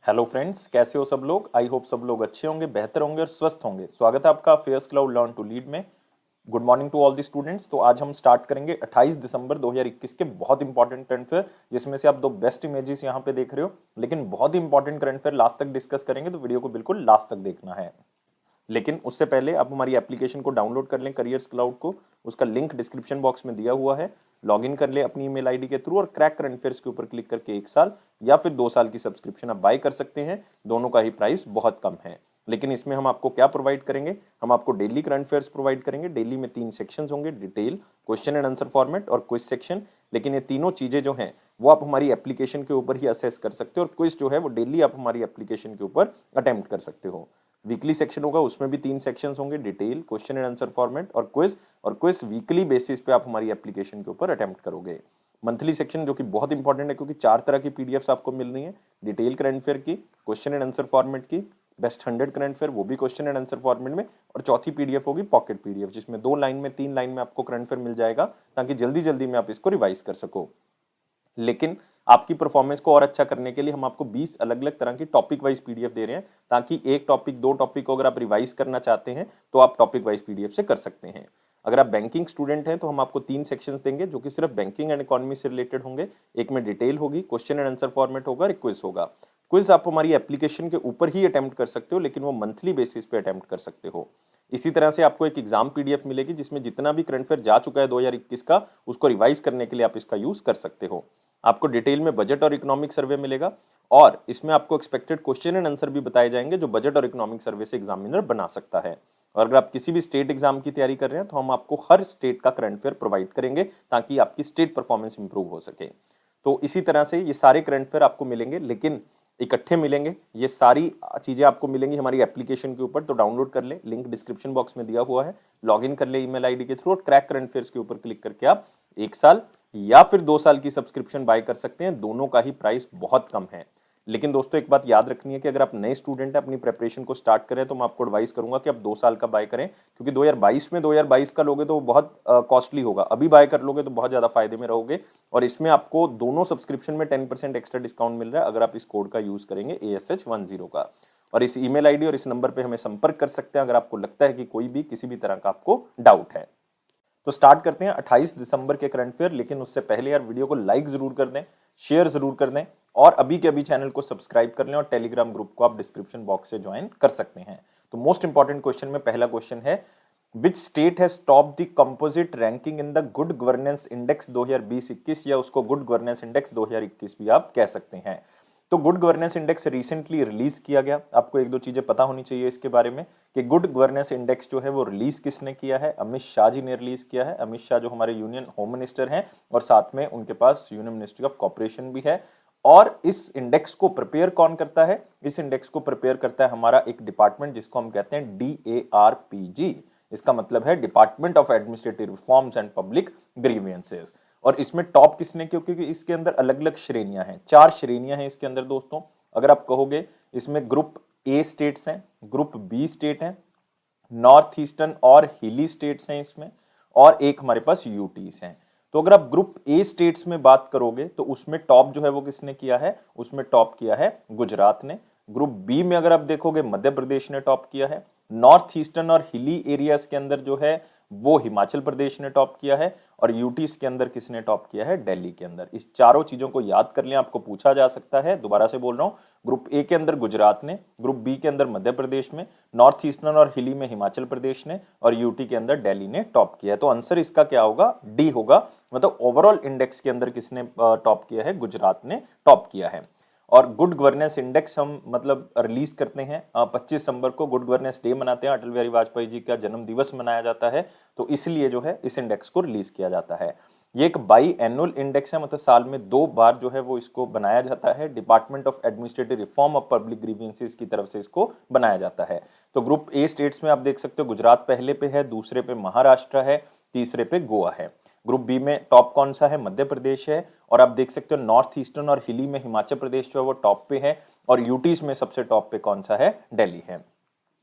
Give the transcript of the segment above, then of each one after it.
Hello friends, कैसे हो सब लोग। आई होप सब लोग अच्छे होंगे, बेहतर होंगे और स्वस्थ होंगे। स्वागत है आपका fairs cloud learn to lead में। Good morning to all the students. तो आज हम स्टार्ट करेंगे 28 दिसंबर 2021 के बहुत इंपॉर्टेंट करंट अफेयर, जिसमें से आप दो बेस्ट इमेजेस यहाँ पे देख रहे हो। लेकिन बहुत ही इंपॉर्टेंट करंट अफेयर लास्ट तक डिस्कस करेंगे, तो वीडियो को बिल्कुल लास्ट तक देखना है। लेकिन उससे पहले आप हमारी एप्लीकेशन को डाउनलोड कर लें, करियर्स क्लाउड को। उसका लिंक डिस्क्रिप्शन बॉक्स में दिया हुआ है। लॉगिन कर ले अपनी ईमेल आईडी के थ्रू और क्रैक करंट अफेयर्स के ऊपर क्लिक करके 1 साल या फिर 2 साल की सब्सक्रिप्शन आप बाय कर सकते हैं। दोनों का ही प्राइस बहुत कम है। लेकिन इसमें हम आपको क्या प्रोवाइड करेंगे, हम आपको डेली करंट अफेयर्स प्रोवाइड करेंगे। डेली में 3 सेक्शंस होंगे, detail, question and answer format और क्विज सेक्शन। लेकिन ये तीनों चीजें जो हैं वो आप हमारी एप्लीकेशन के ऊपर ही असेस कर सकते हो, और क्विज जो है वो डेली आप हमारी एप्लीकेशन के ऊपर अटेम्प्ट कर सकते हो। वीकली सेक्शन होगा, उसमें भी 3 सेक्शंस होंगे, detail, question and answer format और क्विज वीकली बेसिस पे आप हमारी एप्लीकेशन के ऊपर अटेम्प्ट करोगे। मंथली सेक्शन जो कि बहुत इंपॉर्टेंट है, क्योंकि 4 तरह की पीडीएफ्स आपको मिल रही है। डिटेल करंट अफेयर की, क्वेश्चन एंड आंसर फॉर्मेट की, बेस्ट 100 करंट अफेयर वो भी क्वेश्चन एंड आंसर फॉर्मेट में, और चौथी पीडीएफ होगी पॉकेट पीडीएफ, जिसमें 2 लाइन में 3 लाइन में आपको करंट अफेयर मिल जाएगा, ताकि जल्दी जल्दी में आप इसको रिवाइज कर सको। लेकिन आपकी परफॉर्मेंस को और अच्छा करने के लिए हम आपको 20 अलग अलग तरह की टॉपिक वाइज पीडीएफ दे रहे हैं, ताकि एक टॉपिक, 2 टॉपिक को अगर आप रिवाइज करना चाहते हैं तो आप टॉपिक वाइज पीडीएफ से कर सकते हैं। अगर आप बैंकिंग स्टूडेंट हैं तो हम आपको 3 सेक्शंस देंगे, जो कि सिर्फ बैंकिंग एंड इकोनॉमी से रिलेटेड होंगे। एक में डिटेल होगी, क्वेश्चन एंड आंसर फॉर्मेट होगा, और क्विज होगा। क्विज आप हमारी एप्लीकेशन के ऊपर ही अटेम्प्ट कर सकते हो, लेकिन वो मंथली बेसिस पे अटेम्प्ट कर सकते हो। इसी तरह से आपको एक एग्जाम पीडीएफ मिलेगी, जिसमें जितना भी करंट अफेयर जा चुका है 2021 का, उसको रिवाइज करने के लिए आप इसका यूज कर सकते हो। आपको डिटेल में बजट और इकोनॉमिक सर्वे मिलेगा, और इसमें आपको एक्सपेक्टेड क्वेश्चन एंड आंसर भी बताए जाएंगे, जो बजट और इकोनॉमिक सर्वे से एग्जामिनर बना सकता है। और अगर आप किसी भी स्टेट एग्जाम की तैयारी कर रहे हैं तो हम आपको हर स्टेट का करंट अफेयर प्रोवाइड करेंगे, ताकि आपकी स्टेट परफॉर्मेंस इंप्रूव हो सके। तो इसी तरह से ये सारे करंट अफेयर आपको मिलेंगे, लेकिन इकट्ठे मिलेंगे। ये सारी चीजें आपको मिलेंगी हमारी एप्लीकेशन के ऊपर, तो डाउनलोड कर ले, लिंक डिस्क्रिप्शन बॉक्स में दिया हुआ है। लॉगिन कर ले ईमेल आईडी के थ्रू, और क्रैक करंट अफेयर्स के ऊपर क्लिक करके आप 1 साल या फिर 2 साल की सब्सक्रिप्शन बाय कर सकते हैं। दोनों का ही प्राइस बहुत कम है। लेकिन दोस्तों एक बात याद रखनी है कि अगर आप नए स्टूडेंट हैं, अपनी प्रेपरेशन को स्टार्ट करें, तो मैं आपको एडवाइस करूंगा कि आप 2 साल का बाय करें, क्योंकि 2022 का लोगे तो वो बहुत कॉस्टली होगा। अभी बाय कर लोगे तो बहुत ज्यादा फायदे में रहोगे। और इसमें आपको दोनों सब्सक्रिप्शन में 10% एक्स्ट्रा डिस्काउंट मिल रहा है, अगर आप इस कोड का यूज करेंगे ASH10 का। और इस ईमेल आईडी और इस नंबर पे हमें संपर्क कर सकते हैं, अगर आपको लगता है कि कोई भी किसी भी तरह का आपको डाउट है। तो स्टार्ट करते हैं 28 दिसंबर के करंट अफेयर। लेकिन उससे पहले यार वीडियो को लाइक जरूर कर दें, शेयर जरूर कर दें, और अभी के अभी चैनल को सब्सक्राइब कर लें, और टेलीग्राम ग्रुप को आप डिस्क्रिप्शन बॉक्स से ज्वाइन कर सकते हैं। तो मोस्ट इंपॉर्टेंट क्वेश्चन में पहला क्वेश्चन है, which state has top the composite ranking in the good governance index 2020-21, या उसको गुड गवर्नेंस इंडेक्स 2021 भी आप कह सकते हैं। तो good governance index recently release किया गया। आपको एक दो चीजें पता होनी चाहिए इसके बारे में, कि गुड गवर्नेंस इंडेक्स जो है वो रिलीज किसने किया है। अमित शाह जी ने रिलीज किया है। अमित शाह जो हमारे यूनियन होम मिनिस्टर हैं, और साथ में उनके पास यूनियन मिनिस्ट्री ऑफ कॉर्पोरेशन भी है। और इस इंडेक्स को प्रिपेयर कौन करता है? इस इंडेक्स को प्रिपेयर करता है हमारा एक डिपार्टमेंट, जिसको हम कहते हैं DARPG। इसका मतलब है department of administrative reforms and public grievances. और इसमें टॉप किसने किया? क्योंकि इसके अंदर अलग अलग श्रेणियां हैं, 4 श्रेणियां हैं इसके अंदर दोस्तों। अगर आप कहोगे, इसमें ग्रुप A स्टेट्स हैं, ग्रुप B स्टेट हैं, नॉर्थ ईस्टर्न और हिली स्टेट्स हैं इसमें, और एक हमारे पास यूटीज हैं। तो अगर आप ग्रुप A स्टेट्स में बात करोगे, तो उसमें टॉप जो है वो किसने किया है? उसमें टॉप किया है गुजरात ने। ग्रुप बी में अगर आप देखोगे, मध्य प्रदेश ने टॉप किया है। नॉर्थ ईस्टर्न और हिली एरियाज के अंदर जो है वो हिमाचल प्रदेश ने टॉप किया है। और यूटीज के अंदर किसने टॉप किया है? दिल्ली के अंदर। इस चारों चीजों को याद कर लें, आपको पूछा जा सकता है। दोबारा से बोल रहा हूं, ग्रुप ए के अंदर गुजरात ने, ग्रुप बी के अंदर मध्य प्रदेश में, नॉर्थ ईस्टर्न और हिली में हिमाचल प्रदेश ने, और यूटी के अंदर दिल्ली ने टॉप किया है। तो आंसर इसका क्या होगा? डी होगा। मतलब ओवरऑल इंडेक्स के अंदर किसने टॉप किया है? गुजरात ने टॉप किया है। और गुड गवर्नेंस इंडेक्स हम मतलब रिलीज करते हैं 25 दिसंबर को। गुड गवर्नेंस डे मनाते हैं, अटल बिहारी वाजपेयी जी का जन्म दिवस मनाया जाता है, तो इसलिए जो है इस इंडेक्स को रिलीज किया जाता है। ये एक बाई एनुअल इंडेक्स है, मतलब साल में 2 बार जो है वो इसको बनाया जाता है। Department of administrative reform of public grievances की तरफ से इसको बनाया जाता है। तो ग्रुप ए स्टेट्स में आप देख सकते हो, गुजरात पहले पे है, दूसरे पे महाराष्ट्र है, तीसरे पे गोवा है। ग्रुप बी में टॉप कौन सा है? मध्य प्रदेश है। और आप देख सकते हो नॉर्थ ईस्टर्न और हिली में हिमाचल प्रदेश जो है वो टॉप पे है, और यूटीज में सबसे टॉप पे कौन सा है? दिल्ली है।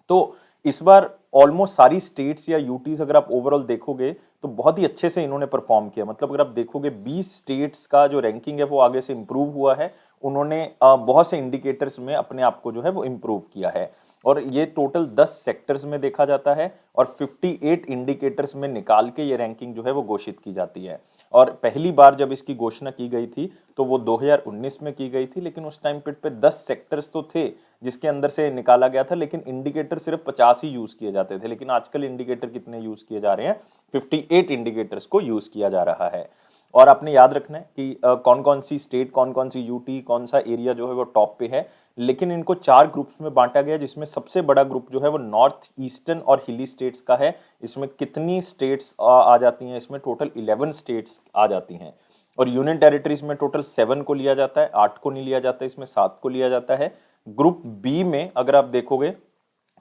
तो इस बार ऑलमोस्ट सारी स्टेट्स या यूटीज अगर आप ओवरऑल देखोगे तो बहुत ही अच्छे से इन्होंने परफॉर्म किया। मतलब अगर आप देखोगे 20 स्टेट्स का जो रैंकिंग है वो आगे से इंप्रूव हुआ है। उन्होंने बहुत से इंडिकेटर्स में अपने आप को जो है वो इम्प्रूव किया है। और ये टोटल 10 सेक्टर्स में देखा जाता है और 58 इंडिकेटर्स में निकाल के ये रैंकिंग जो है वो घोषित की जाती है। और पहली बार जब इसकी घोषणा की गई थी तो वो 2019 में की गई थी, लेकिन उस टाइम पे 10 सेक्टर्स तो थे जिसके अंदर से निकाला गया था, लेकिन इंडिकेटर सिर्फ 50 ही यूज किए जाते थे। लेकिन आजकल इंडिकेटर कितने यूज किए जा रहे हैं? 58 इंडिकेटर्स को यूज किया जा रहा है। और आपने याद रखना है कि कौन कौन सी स्टेट, कौन कौन सी यूटी, कौन सा एरिया जो है वो टॉप पे है। लेकिन इनको 4 ग्रुप्स में बांटा गया, जिसमें सबसे बड़ा ग्रुप जो है वो नॉर्थ ईस्टर्न और हिली स्टेट्स का है। इसमें कितनी स्टेट्स आ जाती हैं? इसमें टोटल 11 स्टेट्स आ जाती हैं। और यूनियन टेरिटरीज में टोटल 7 को लिया जाता है, 8 को नहीं लिया जाता, इसमें 7 को लिया जाता है। ग्रुप बी में अगर आप देखोगे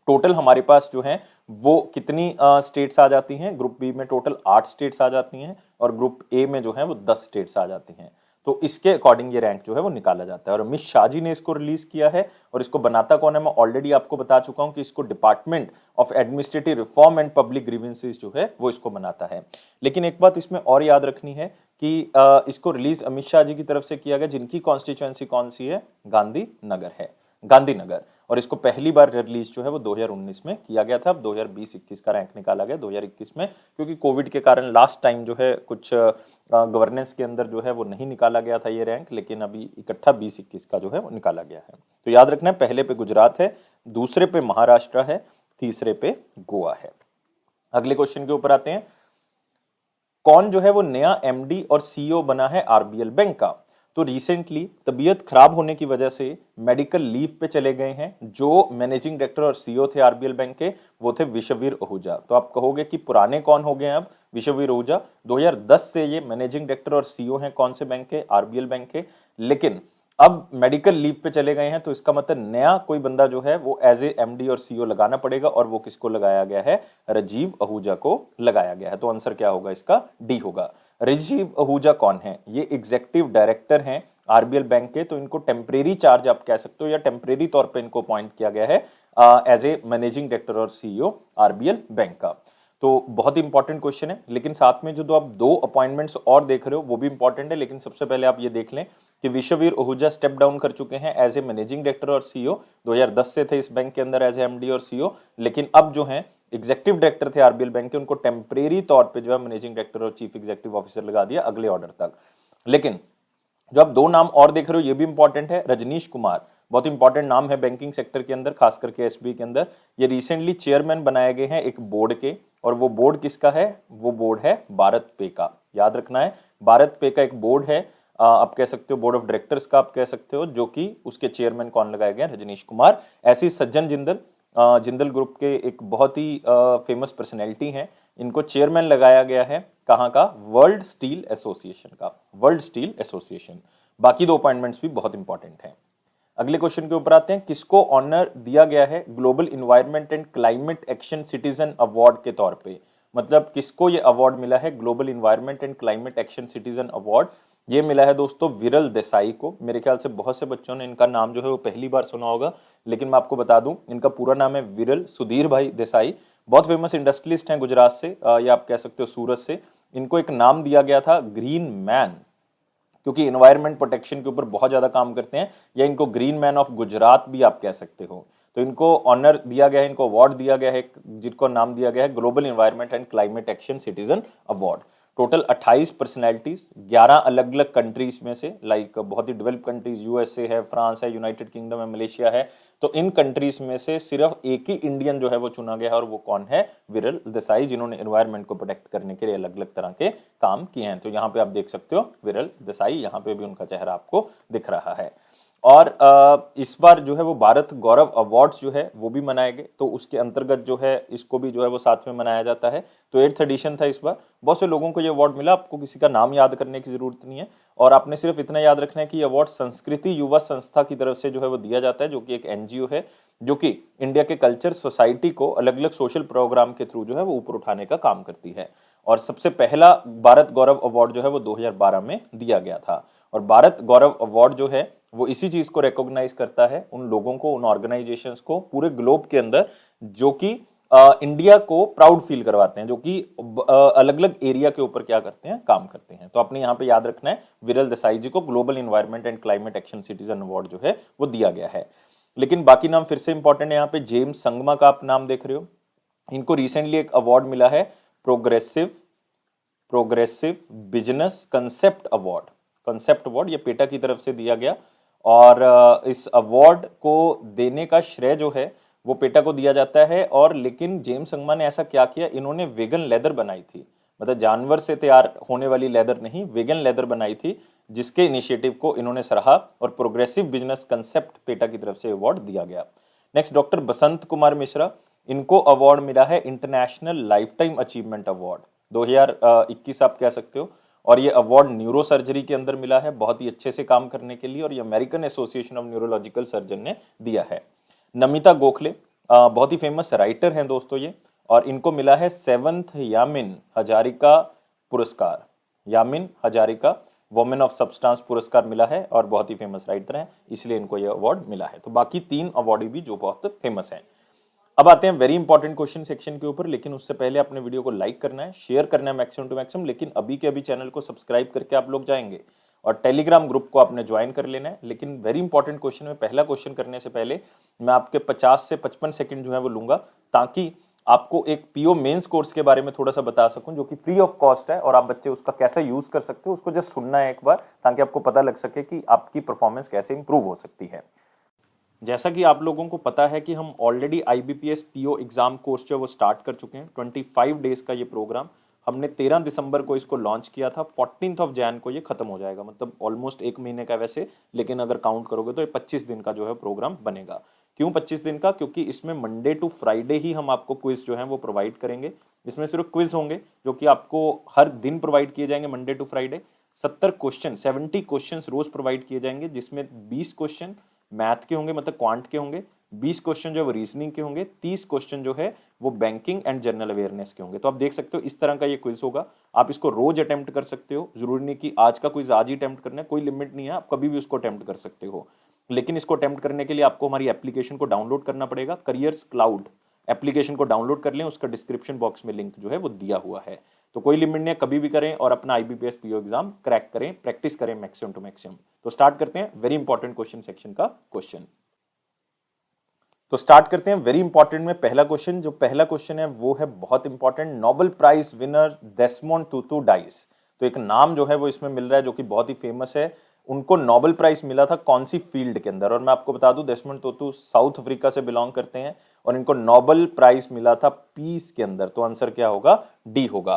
टोटल हमारे पास जो है वो कितनी स्टेट्स आ जाती हैं? ग्रुप बी में टोटल 8 स्टेट्स आ जाती हैं और ग्रुप ए में जो है वो 10 स्टेट्स आ जाती हैं। तो इसके अकॉर्डिंग ये रैंक जो है वो निकाला जाता है। और अमित शाह जी ने इसको रिलीज किया है। और इसको बनाता कौन है? मैं ऑलरेडी आपको बता चुका हूं कि इसको department of administrative reform and public grievances जो है वो इसको बनाता है। लेकिन एक बात इसमें और याद रखनी है कि इसको रिलीज अमित शाह जी की तरफ से किया गया, जिनकी कॉन्स्टिट्यूएंसी कौन सी है? गांधीनगर है, गांधीनगर। और इसको पहली बार रिलीज जो है वो 2019 में किया गया था। अब 2020-21 का रैंक निकाला गया 2021 में, क्योंकि कोविड के कारण लास्ट टाइम जो है कुछ गवर्नेंस के अंदर जो है वो नहीं निकाला गया था ये रैंक, लेकिन अभी इकट्ठा 20-21 का जो है वो निकाला गया है। तो याद रखना है, पहले पे गुजरात है, दूसरे पे महाराष्ट्र है, तीसरे पे गोवा है। अगले क्वेश्चन के ऊपर आते हैं। कौन जो है वो नया एमडी और सीईओ बना है आरबीएल बैंक का? तो रिसेंटली तबीयत खराब होने की वजह से मेडिकल लीव पे चले गए हैं जो मैनेजिंग डायरेक्टर और सीईओ थे आरबीएल बैंक के, वो थे विश्ववीर आहूजा। तो आप कहोगे कि पुराने कौन हो गए? अब विश्ववीर आहूजा 2010 से ये मैनेजिंग डायरेक्टर और सीईओ हैं कौन से बैंक के? आरबीएल बैंक के। लेकिन अब मेडिकल लीव पे चले गए हैं, तो इसका मतलब नया कोई बंदा जो है वो एज ए एमडी और सीईओ लगाना पड़ेगा। और वो किसको लगाया गया है? राजीव आहूजा को लगाया गया है। तो आंसर क्या होगा इसका? डी होगा। राजीव आहूजा कौन है? ये एग्जीक्यूटिव डायरेक्टर हैं आरबीएल बैंक के। तो इनको टेम्परेरी चार्ज आप कह सकते हो, या टेम्परेरी तौर पे इनको अपॉइंट किया गया है एज ए मैनेजिंग डायरेक्टर और सीईओ आरबीएल बैंक का। तो बहुत इंपॉर्टेंट क्वेश्चन है। लेकिन साथ में जो आप 2 अपॉइंटमेंट्स और देख रहे हो वो भी इंपॉर्टेंट है। लेकिन सबसे पहले आप ये देख लें कि विश्ववीर आहूजा स्टेप डाउन कर चुके हैं एज ए मैनेजिंग डायरेक्टर और सीईओ। 2010 से थे इस बैंक के अंदर एज ए एमडी और सीईओ, लेकिन अब जो है एग्जीक्यूटिव डायरेक्टर थे आरबीएल बैंक के, उनको टेम्परेरी तौर पे जो है मैनेजिंग डायरेक्टर और चीफ एग्जीक्यूटिव ऑफिसर लगा दिया अगले ऑर्डर तक। लेकिन जो आप 2 नाम और देख रहे हो ये भी इंपॉर्टेंट है। रजनीश कुमार बहुत इंपॉर्टेंट नाम है बैंकिंग सेक्टर के अंदर, खास करके एसबीआई के अंदर। ये रिसेंटली चेयरमैन बनाए गए हैं एक बोर्ड के, और वो बोर्ड किसका है? वो बोर्ड है भारत पे का। याद रखना है, भारत पे का एक बोर्ड है, आप कह सकते हो बोर्ड ऑफ डायरेक्टर्स का आप कह सकते हो, जो कि उसके चेयरमैन कौन लगाए गए? रजनीश कुमार। ऐसी सज्जन जिंदल जिंदल ग्रुप के एक बहुत ही फेमस पर्सनैलिटी हैं, इनको चेयरमैन लगाया गया है कहाँ का? वर्ल्ड स्टील एसोसिएशन का, वर्ल्ड स्टील एसोसिएशन। बाकी 2 अपॉइंटमेंट्स भी बहुत इंपॉर्टेंट हैं। अगले क्वेश्चन के ऊपर आते हैं। किसको ऑनर दिया गया है global environment and climate action citizen award के तौर पे? मतलब किसको ये अवार्ड मिला है? Global environment and climate action citizen award ये मिला है दोस्तों विरल देसाई को। मेरे ख्याल से बहुत से बच्चों ने इनका नाम जो है वो पहली बार सुना होगा, लेकिन मैं आपको बता दूं इनका पूरा नाम है विरल सुधीर भाई देसाई। बहुत फेमस इंडस्ट्रियलिस्ट हैं गुजरात से, या आप कह सकते हो सूरत से। इनको एक नाम दिया गया था ग्रीन मैन, क्योंकि इन्वायरमेंट प्रोटेक्शन के ऊपर बहुत ज्यादा काम करते हैं, या इनको ग्रीन मैन ऑफ गुजरात भी आप कह सकते हो। तो इनको ऑनर दिया गया है, इनको अवार्ड दिया गया है, जिनको नाम दिया गया है global environment and climate action citizen award. Total 28 personalities 11 अलग अलग कंट्रीज में से, लाइक बहुत ही डेवलप कंट्रीज, यूएसए है, फ्रांस है, यूनाइटेड किंगडम है, मलेशिया है। तो इन कंट्रीज में से सिर्फ एक ही इंडियन जो है वो चुना गया है, और वो कौन है? विरल देसाई, जिन्होंने एनवायरनमेंट को प्रोटेक्ट करने के लिए अलग अलग तरह के काम किए हैं। तो यहाँ पे आप देख सकते हो विरल देसाई, यहाँ पे भी उनका चेहरा आपको दिख रहा है। और इस बार जो है वो भारत गौरव अवार्ड्स जो है वो भी मनाए गए, तो उसके अंतर्गत जो है इसको भी जो है वो साथ में मनाया जाता है। तो 8th एडिशन था इस बार। बहुत से लोगों को ये अवार्ड मिला, आपको किसी का नाम याद करने की जरूरत नहीं है, और आपने सिर्फ इतना याद रखना है कि ये अवार्ड संस्कृति युवा संस्था की तरफ से जो है वो दिया जाता है, जो कि एक एनजीओ है, जो कि इंडिया के कल्चर सोसाइटी को अलग अलग सोशल प्रोग्राम के थ्रू जो है वो ऊपर उठाने का काम करती है। और सबसे पहला भारत गौरव अवार्ड जो है वो 2012 में दिया गया था। और भारत गौरव अवार्ड जो है वो इसी चीज को रिकॉग्नाइज करता है, उन लोगों को, उन ऑर्गेनाइजेशंस को पूरे ग्लोब के अंदर जो कि इंडिया को प्राउड फील करवाते हैं, जो कि अलग अलग एरिया के ऊपर क्या करते हैं, काम करते हैं। तो आपने यहाँ पे याद रखना है विरल देसाई जी को global environment and climate action citizen award जो है वो दिया गया है। लेकिन बाकी नाम फिर से इंपॉर्टेंट है। यहाँ पे जेम्स संगमा का आप नाम देख रहे हो, इनको रिसेंटली एक अवार्ड मिला है प्रोग्रेसिव बिजनेस कंसेप्ट अवार्ड, ये पेटा की तरफ से दिया गया। और इस अवार्ड को देने का श्रेय जो है वो पेटा को दिया जाता है। और लेकिन जेम्स संगमा ने ऐसा क्या किया, इन्होंने वेगन लेदर बनाई थी, मतलब जानवर से तैयार होने वाली लेदर नहीं, वेगन लेदर बनाई थी, जिसके इनिशिएटिव को इन्होंने सराहा और प्रोग्रेसिव बिजनेस कंसेप्ट पेटा की तरफ से अवार्ड दिया गया। नेक्स्ट डॉक्टर बसंत कुमार मिश्रा, इनको अवार्ड मिला है international life time achievement award 2021 आप कह सकते हो। और ये अवार्ड न्यूरो सर्जरी के अंदर मिला है, बहुत ही अच्छे से काम करने के लिए, और ये American association of neurological surgeon ने दिया है। नमिता गोखले बहुत ही फेमस राइटर हैं दोस्तों ये, और इनको मिला है 7th यामिन हजारिका पुरस्कार, Yamin Hazarika women of substance पुरस्कार मिला है, और बहुत ही फेमस राइटर हैं, इसलिए इनको ये अवार्ड मिला है। तो बाकी 3 अवार्ड भी जो बहुत फेमस हैं। अब आते हैं वेरी इंपॉर्टेंट क्वेश्चन सेक्शन के ऊपर, लेकिन उससे पहले अपने वीडियो को लाइक करना है, शेयर करना है मैक्सिमम टू मैक्सिमम, लेकिन अभी के अभी चैनल को सब्सक्राइब करके आप लोग जाएंगे और टेलीग्राम ग्रुप को आपने ज्वाइन कर लेना है। लेकिन वेरी इंपॉर्टेंट क्वेश्चन में पहला क्वेश्चन करने से पहले मैं आपके 50 से 55 सेकंड जो है वो लूंगा, ताकि आपको एक पीओ मेंस कोर्स के बारे में थोड़ा सा बता सकूं, जो कि फ्री ऑफ कॉस्ट है, और आप बच्चे उसका कैसे यूज कर सकते हो उसको जस्ट सुनना है एक बार, ताकि आपको पता लग सके कि आपकी परफॉर्मेंस कैसे इंप्रूव हो सकती है। जैसा कि आप लोगों को पता है कि हम already IBPS PO exam course जो वो स्टार्ट कर चुके हैं। 25 डेज का ये प्रोग्राम हमने 13 दिसंबर को इसको लॉन्च किया था, 14 जनवरी को ये खत्म हो जाएगा, मतलब ऑलमोस्ट 1 महीने का वैसे, लेकिन अगर काउंट करोगे तो ये 25 दिन का जो है प्रोग्राम बनेगा। क्यों 25 दिन का? क्योंकि इसमें मंडे टू फ्राइडे ही हम आपको क्विज जो है वो प्रोवाइड करेंगे। इसमें सिर्फ क्विज होंगे जो कि आपको हर दिन प्रोवाइड किए जाएंगे मंडे टू फ्राइडे। 70 क्वेश्चन रोज प्रोवाइड किए जाएंगे, जिसमें 20 क्वेश्चन मैथ के होंगे, मतलब क्वांट के होंगे, 20 क्वेश्चन जो है वो रीजनिंग के होंगे, 30 क्वेश्चन जो है वो बैंकिंग एंड जनरल अवेयरनेस के होंगे। तो आप देख सकते हो इस तरह का ये क्विज होगा। आप इसको रोज अटेम्प्ट कर सकते हो, जरूरी नहीं कि आज का क्विज आज ही अटेम्प्ट करना है, कोई लिमिट नहीं है, आप कभी भी उसको अटेम्प्ट कर सकते हो। लेकिन इसको अटेम्प्ट करने के लिए आपको हमारी एप्लीकेशन को डाउनलोड करना पड़ेगा। करियर्स क्लाउड एप्लीकेशन को डाउनलोड कर लें, उसका डिस्क्रिप्शन बॉक्स में लिंक जो है वो दिया हुआ है। तो कोई लिमिट नहीं है, कभी भी करें और अपना IBPS पीओ एग्जाम क्रैक करें, प्रैक्टिस करें मैक्सिमम टू मैक्सिमम। तो स्टार्ट करते हैं वेरी इंपॉर्टेंट क्वेश्चन सेक्शन का क्वेश्चन। तो स्टार्ट करते हैं वेरी इंपॉर्टेंट में पहला क्वेश्चन। जो पहला क्वेश्चन है वो है बहुत important, Nobel prize winner Desmond Tutu dies. तो एक नाम जो है वो इसमें मिल रहा है जो कि बहुत ही फेमस है। उनको नोबेल प्राइज मिला था कौन सी फील्ड के अंदर? और मैं आपको बता दूं डेस्मोंड तुतु साउथ अफ्रीका से बिलोंग करते हैं, और इनको नोबेल प्राइज मिला था पीस के अंदर। तो आंसर क्या होगा? डी होगा।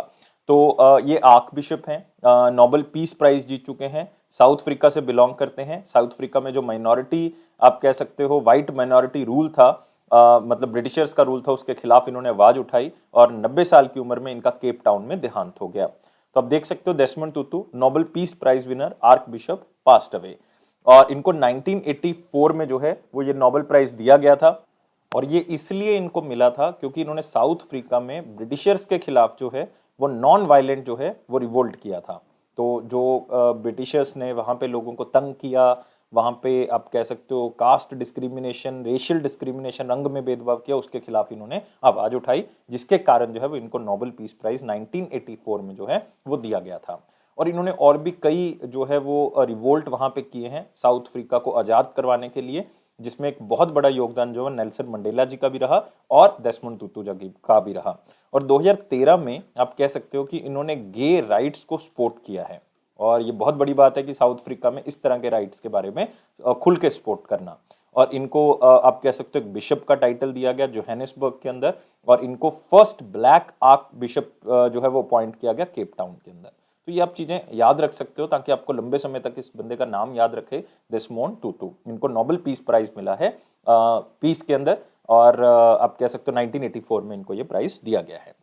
तो ये आर्क बिशप हैं, नोबेल पीस प्राइज जीत चुके हैं, साउथ अफ्रीका से बिलोंग करते हैं। साउथ अफ्रीका में जो माइनॉरिटी आप कह सकते हो वाइट माइनॉरिटी रूल था, मतलब ब्रिटिशर्स का रूल था, उसके खिलाफ इन्होंने आवाज उठाई, और 90 साल की उम्र में इनका केप टाउन में देहांत हो गया। तो आप देख सकते हो Desmond Tutu Nobel peace prize winner, archbishop passed away. और इनको 1984 में जो है वो ये नोबेल प्राइज दिया गया था, और ये इसलिए इनको मिला था क्योंकि इन्होंने साउथ अफ्रीका में ब्रिटिशर्स के खिलाफ जो है वो नॉन वायलेंट जो है वो रिवोल्ट किया था। तो जो ब्रिटिशर्स ने वहाँ पे लोगों को तंग किया, वहाँ पे आप कह सकते हो कास्ट डिस्क्रिमिनेशन, रेशियल डिस्क्रिमिनेशन, रंग में भेदभाव किया, उसके खिलाफ इन्होंने आवाज उठाई, जिसके कारण जो है वो इनको नोबेल पीस प्राइज 1984 में जो है वो दिया गया था। और इन्होंने और भी कई जो है वो रिवोल्ट वहाँ पे किए हैं साउथ अफ्रीका को आज़ाद करवाने के लिए, जिसमें एक बहुत बड़ा योगदान जो है नेल्सन मंडेला जी का भी रहा और डेस्मोंड तुतु जी का भी रहा। और 2013 में आप कह सकते हो कि इन्होंने गे राइट्स को सपोर्ट किया है, और ये बहुत बड़ी बात है कि साउथ अफ्रीका में इस तरह के राइट्स के बारे में खुल के सपोर्ट करना। और इनको आप कह सकते हो बिशप का टाइटल दिया गया जोहानिसबर्ग के अंदर, और इनको फर्स्ट ब्लैक आर्क बिशप जो है वो अपॉइंट किया गया केप टाउन के अंदर। तो ये आप चीजें याद रख सकते हो ताकि आपको लंबे समय तक इस बंदे का नाम याद रखे, डेस्मोंड तुतु। इनको नोबेल पीस प्राइज मिला है पीस के अंदर, और आप कह सकते हो 1984 में इनको ये प्राइज दिया गया है।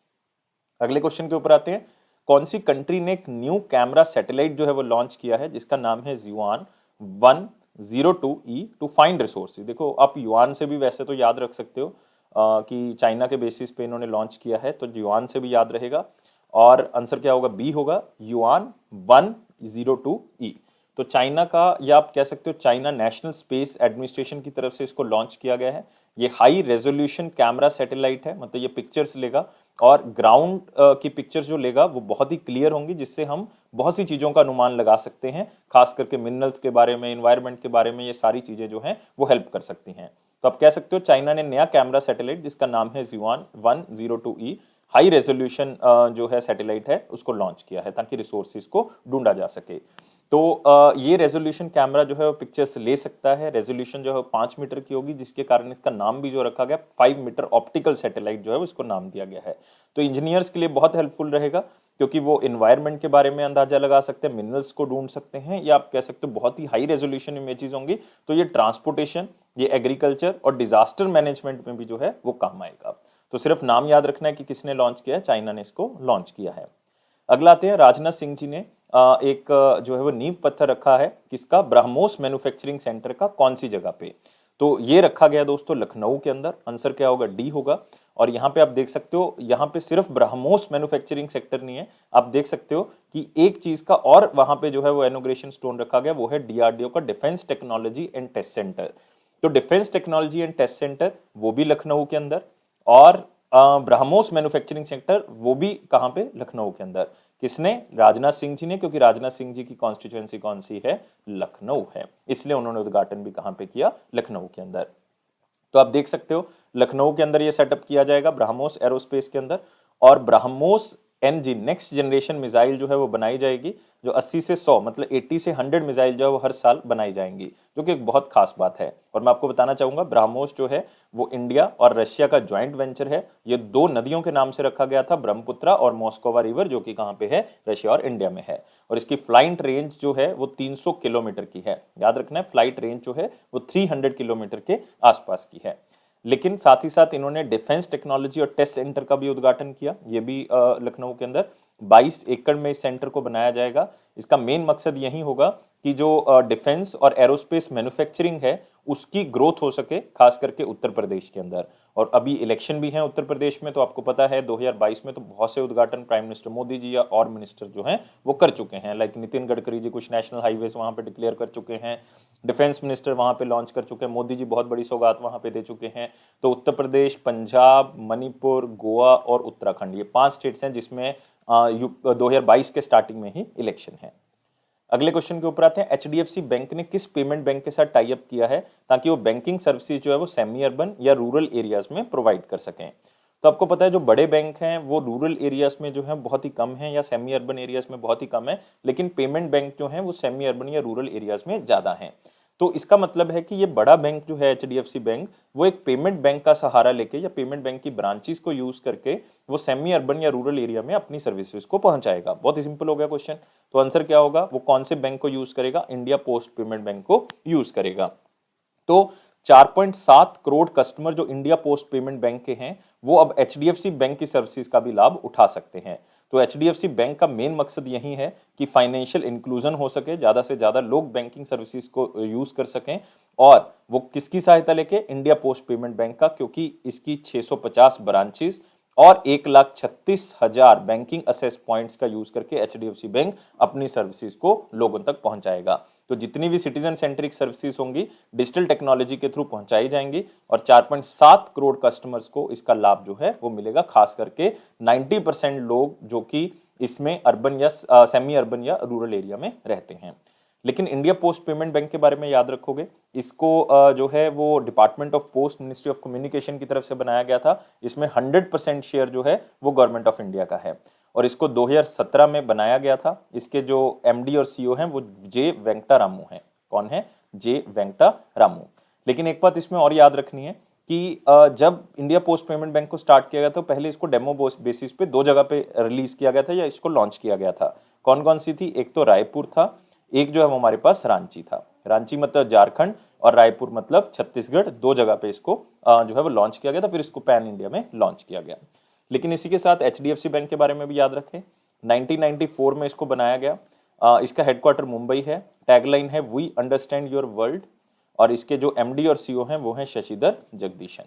अगले क्वेश्चन के ऊपर आते हैं। कौन सी कंट्री ने एक न्यू कैमरा सैटेलाइट जो है वो लॉन्च किया है, जिसका नाम है जुआन 102E टू फाइंड रिसोर्सेज? देखो आप युआन से भी वैसे तो याद रख सकते हो कि चाइना के बेसिस पे इन्होंने लॉन्च किया है, तो युआन से भी याद रहेगा। और आंसर क्या होगा? बी होगा, युआन 102E। तो चाइना का, या आप कह सकते हो चाइना नेशनल स्पेस एडमिनिस्ट्रेशन की तरफ से इसको लॉन्च किया गया है। ये हाई रेजोल्यूशन कैमरा सैटेलाइट है, मतलब ये पिक्चर्स लेगा और ग्राउंड की पिक्चर्स जो लेगा वो बहुत ही क्लियर होंगी, जिससे हम बहुत सी चीज़ों का अनुमान लगा सकते हैं, खास करके मिनरल्स के बारे में, इन्वायरमेंट के बारे में। ये सारी चीज़ें जो हैं वो हेल्प कर सकती हैं। तो आप कह सकते हो चाइना ने नया कैमरा सैटेलाइट जिसका नाम है Zhuan 102E हाई रेजोल्यूशन जो है सैटेलाइट है उसको लॉन्च किया है, ताकि रिसोर्सेज को ढूंढा जा सके। तो ये रेजोल्यूशन कैमरा जो है वो पिक्चर्स ले सकता है। रेजोल्यूशन जो है 5 मीटर की होगी, जिसके कारण इसका नाम भी जो रखा गया 5 मीटर ऑप्टिकल सैटेलाइट जो है उसको नाम दिया गया है। तो इंजीनियर्स के लिए बहुत हेल्पफुल रहेगा, क्योंकि वो इन्वायरमेंट के बारे में अंदाजा लगा सकते हैं, मिनरल्स को ढूंढ सकते हैं, या आप कह सकते हो बहुत ही हाई रेजोल्यूशन इमेजेस होंगी। तो ये ट्रांसपोर्टेशन, ये एग्रीकल्चर और डिजास्टर मैनेजमेंट में भी जो है वो काम आएगा। तो सिर्फ नाम याद रखना है कि किसने लॉन्च किया है, चाइना ने इसको लॉन्च किया है। अगला आते हैं, राजनाथ सिंह जी ने एक जो है वो नींव पत्थर रखा है किसका, ब्रह्मोस मैन्युफैक्चरिंग सेंटर का, कौन सी जगह पे। तो ये रखा गया दोस्तों लखनऊ के अंदर। आंसर क्या होगा, डी होगा। और यहाँ पे आप देख सकते हो, यहाँ पे सिर्फ ब्रह्मोस मैन्युफैक्चरिंग सेक्टर नहीं है, आप देख सकते हो कि एक चीज का और वहां पे जो है वो इनॉग्रेशन स्टोन रखा गया, वो है डीआरडीओ का defence technology and test centre. तो defence technology and test centre वो भी लखनऊ के अंदर, और ब्रह्मोस मैन्युफैक्चरिंग सेक्टर वो भी कहाँ पे, लखनऊ के अंदर। किसने, राजनाथ सिंह जी ने, क्योंकि राजनाथ सिंह जी की कॉन्स्टिट्यूएंसी कौन सी है, लखनऊ है, इसलिए उन्होंने उद्घाटन भी कहाँ पे किया, लखनऊ के अंदर। तो आप देख सकते हो लखनऊ के अंदर ये सेटअप किया जाएगा ब्रह्मोस एरोस्पेस के अंदर। और BrahMos NG next generation missile जो है वो बनाई जाएगी, जो 80 से 100 मतलब 80 से 100 मिसाइल जो है वो हर साल बनाई जाएंगी, जो कि एक बहुत खास बात है। और मैं आपको बताना चाहूंगा ब्रह्मोस जो है वो इंडिया और रशिया का ज्वाइंट वेंचर है। ये दो नदियों के नाम से रखा गया था, ब्रह्मपुत्रा और मॉस्कोवा रिवर, जो कि कहाँ पे है, रशिया और इंडिया में है। और इसकी फ्लाइट रेंज जो है वो 300 किलोमीटर की है, याद रखना है, फ्लाइट रेंज जो है वो 300 किलोमीटर के आसपास की है। लेकिन साथ ही साथ इन्होंने डिफेंस टेक्नोलॉजी और टेस्ट सेंटर का भी उद्घाटन किया, ये भी लखनऊ के अंदर 22 एकड़ में इस सेंटर को बनाया जाएगा। इसका मेन मकसद यही होगा कि जो डिफेंस और एरोस्पेस मैन्युफैक्चरिंग है उसकी ग्रोथ हो सके, खास करके उत्तर प्रदेश के अंदर। और अभी इलेक्शन भी है उत्तर प्रदेश में, तो आपको पता है 2022 में तो बहुत से उद्घाटन प्राइम मिनिस्टर मोदी जी या और मिनिस्टर जो हैं वो कर चुके हैं। लाइक नितिन गडकरी जी कुछ नेशनल हाईवेज वहाँ पे डिक्लेयर कर चुके हैं, डिफेंस मिनिस्टर वहाँ पे लॉन्च कर चुके हैं, मोदी जी बहुत बड़ी सौगात वहाँ पे दे चुके हैं। तो उत्तर प्रदेश, पंजाब, मणिपुर, गोवा और उत्तराखंड, ये 5 स्टेट्स हैं जिसमें 2022 के स्टार्टिंग में ही इलेक्शन है। अगले क्वेश्चन के ऊपर आते हैं, एचडीएफसी बैंक ने किस पेमेंट बैंक के साथ टाई अप किया है ताकि वो बैंकिंग सर्विसेज जो है वो सेमी अर्बन या रूरल एरियाज में प्रोवाइड कर सकें। तो आपको पता है जो बड़े बैंक हैं वो रूरल एरियाज में जो है बहुत ही कम है, या सेमी अर्बन एरियाज में बहुत ही कम है, लेकिन पेमेंट बैंक जो है वो सेमी अर्बन या रूरल एरियाज में ज़्यादा हैं। तो इसका मतलब है कि ये बड़ा बैंक जो है एचडीएफसी बैंक, वो एक पेमेंट बैंक का सहारा लेके या पेमेंट बैंक की ब्रांचेस को यूज करके वो सेमी अर्बन या रूरल एरिया में अपनी सर्विसेज को पहुंचाएगा। बहुत ही सिंपल हो गया क्वेश्चन। तो आंसर क्या होगा, वो कौन से बैंक को यूज करेगा, इंडिया पोस्ट पेमेंट बैंक को यूज करेगा। तो 4.7 करोड़ कस्टमर जो इंडिया पोस्ट पेमेंट बैंक के हैं वो अब एचडीएफसी बैंक की सर्विसेज का भी लाभ उठा सकते हैं। तो एचडीएफसी बैंक का मेन मकसद यही है कि फाइनेंशियल इंक्लूजन हो सके, ज़्यादा से ज़्यादा लोग बैंकिंग सर्विसेज को यूज़ कर सकें। और वो किसकी सहायता लेके, इंडिया पोस्ट पेमेंट बैंक का, क्योंकि इसकी 650 ब्रांचेस और 1,36,000 बैंकिंग असेस पॉइंट्स का यूज करके एचडीएफसी बैंक अपनी सर्विसेज को लोगों तक पहुंचाएगा। तो जितनी भी सिटीजन सेंट्रिक सर्विसेज होंगी डिजिटल टेक्नोलॉजी के थ्रू पहुंचाई जाएंगी, और 4.7 करोड़ कस्टमर्स को इसका लाभ जो है वो मिलेगा। खास करके 90% लोग जो कि इसमें अर्बन या सेमी अर्बन या रूरल एरिया में रहते हैं। लेकिन इंडिया पोस्ट पेमेंट बैंक के बारे में याद रखोगे, इसको जो है वो department of post ministry of communication की तरफ से बनाया गया था। इसमें 100% शेयर जो है वो गवर्नमेंट ऑफ इंडिया का है, और इसको 2017 में बनाया गया था। इसके जो एमडी और सीईओ हैं वो जे वेंकटा रामू हैं। कौन है, जे वेंकटा रामू। लेकिन एक बात इसमें और याद रखनी है कि जब इंडिया पोस्ट पेमेंट बैंक को स्टार्ट किया गया तो पहले इसको डेमो बेसिस पे 2 जगह पे रिलीज किया गया था, या इसको लॉन्च किया गया था। कौन कौन सी थी, एक तो रायपुर था, एक जो है वो हमारे पास रांची था। रांची मतलब झारखंड और रायपुर मतलब छत्तीसगढ़, 2 जगह पे इसको जो है वो लॉन्च किया गया था, फिर इसको पैन इंडिया में लॉन्च किया गया। लेकिन इसी के साथ एचडीएफसी बैंक के बारे में भी याद रखें, 1994 में इसको बनाया गया। इसका हेडक्वार्टर मुंबई है। टैगलाइन है वी अंडरस्टैंड योर वर्ल्ड, और इसके जो एमडी और सीईओ हैं वो हैं शशिधर जगदीशन।